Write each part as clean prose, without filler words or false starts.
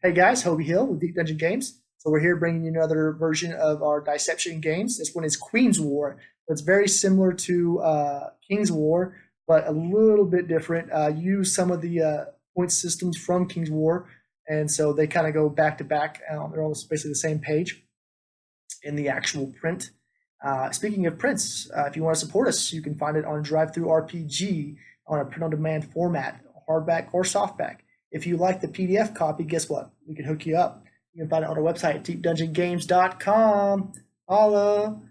Hey guys, Hobie Hill with Deep Dungeon Games. So we're here bringing you another version of our Diception games. This one is Queen's War. It's very similar to King's War, but a little bit different. Use some of the point systems from King's War, and so they kind of go back to back. They're all basically the same page in the actual print. Speaking of prints, if you want to support us, you can find it on Drive Through RPG on a print-on-demand format, hardback or softback. If you like the PDF copy, guess what? We can hook you up. You can find it on our website at deepdungeongames.com. Holla.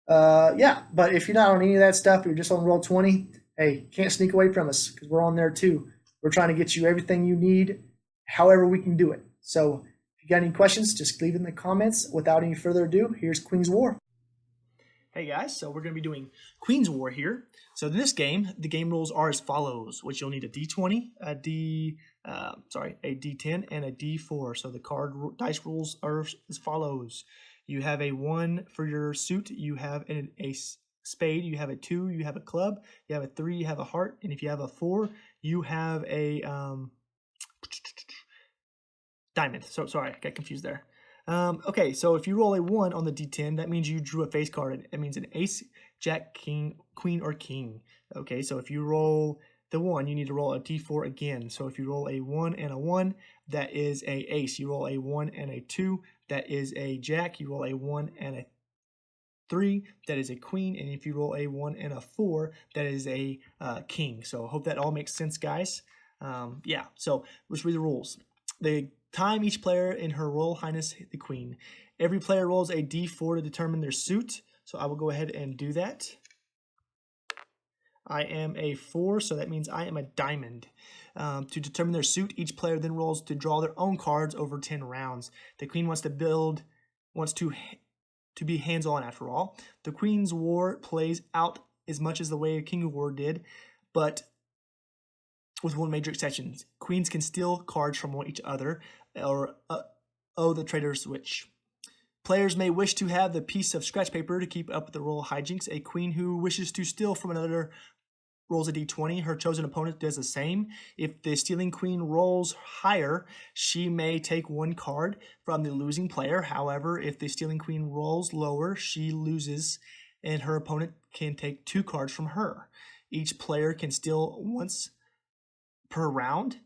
Yeah, but if you're not on any of that stuff, you're just on Roll20, hey, can't sneak away from us because we're on there too. We're trying to get you everything you need, however we can do it. So if you got any questions, just leave it in the comments. Without any further ado, here's Queen's War. Hey guys, so we're going to be doing Queen's War here. So in this game, the game rules are as follows, which you'll need a D20, a D10, and a D4. So the dice rules are as follows. You have a 1 for your suit, you have a spade, you have a 2, you have a club, you have a 3, you have a heart, and if you have a 4, you have a diamond. So sorry, I got confused there. Okay, so if you roll a 1 on the D10, that means you drew a face card. It means an ace, jack, king, queen, or king. Okay, so if you roll the 1, you need to roll a D4 again. So if you roll a 1 and a 1, that is a ace. You roll a 1 and a 2, that is a jack. You roll a 1 and a 3, that is a queen. And if you roll a 1 and a 4, that is a king. So I hope that all makes sense, guys. Yeah, so let's read the rules. The time each player in Her Royal Highness the Queen. Every player rolls a d4 to determine their suit. So I will go ahead and do that. I am a 4, so that means I am a diamond. To determine their suit, each player then rolls to draw their own cards over 10 rounds. The Queen wants to be hands-on after all. The Queen's War plays out as much as the way King War did, but with one major exception. Queens can steal cards from each other or owe the traitor's switch. Players may wish to have the piece of scratch paper to keep up with the royal hijinks. A queen who wishes to steal from another rolls a d20. Her chosen opponent does the same. If the stealing queen rolls higher, she may take 1 card from the losing player. However, if the stealing queen rolls lower, she loses, and her opponent can take 2 cards from her. Each player can steal once per round.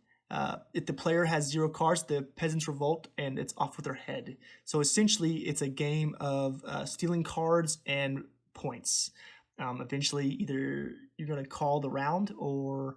If the player has 0 cards, the peasants revolt and it's off with their head. So essentially, it's a game of stealing cards and points. Eventually, either you're going to call the round or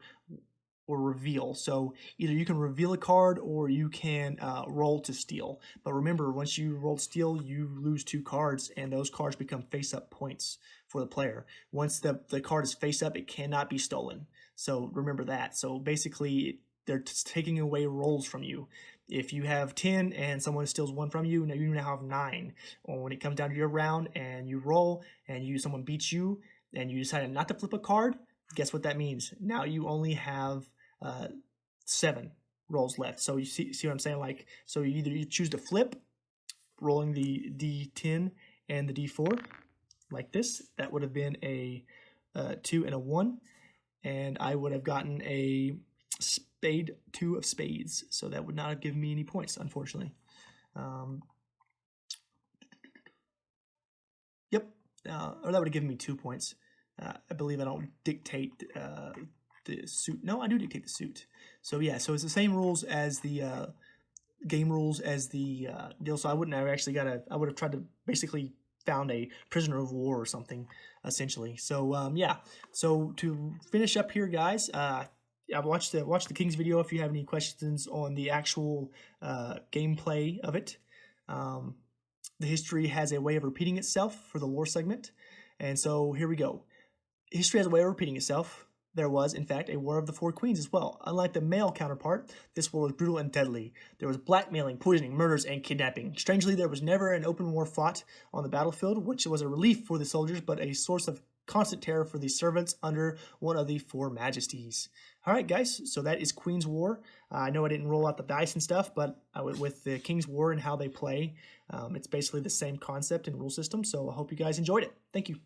reveal. So either you can reveal a card or you can roll to steal. But remember, once you roll steal, you lose 2 cards, and those cards become face-up points for the player. Once the card is face-up, it cannot be stolen. So remember that. So basically, they're taking away rolls from you. If you have 10 and someone steals 1 from you, now you now have 9. Or when it comes down to your round and you roll and someone beats you and you decided not to flip a card, guess what that means? Now you only have 7 rolls left. So you see what I'm saying? Like, so you choose to flip, rolling the D10 and the D4 like this. That would have been a 2 and a 1. And I would have gotten a spade 2 of spades. So that would not have given me any points, unfortunately. Yep, or that would have given me 2 points. I believe I don't dictate the suit. No, I do dictate the suit. So yeah, so it's the same rules as the game rules as the deal. So I wouldn't have actually I would have tried to basically found a prisoner of war or something, essentially. So yeah, so to finish up here, guys, I've watched the King's video if you have any questions on the actual gameplay of it. The history has a way of repeating itself for the lore segment, and so here we go. History has a way of repeating itself. There was, in fact, a War of the 4 Queens as well. Unlike the male counterpart, this war was brutal and deadly. There was blackmailing, poisoning, murders, and kidnapping. Strangely, there was never an open war fought on the battlefield, which was a relief for the soldiers, but a source of constant terror for the servants under one of the 4 majesties. All right, guys, so that is Queen's War. I know I didn't roll out the dice and stuff, but with the King's War and how they play, it's basically the same concept and rule system, so I hope you guys enjoyed it. Thank you.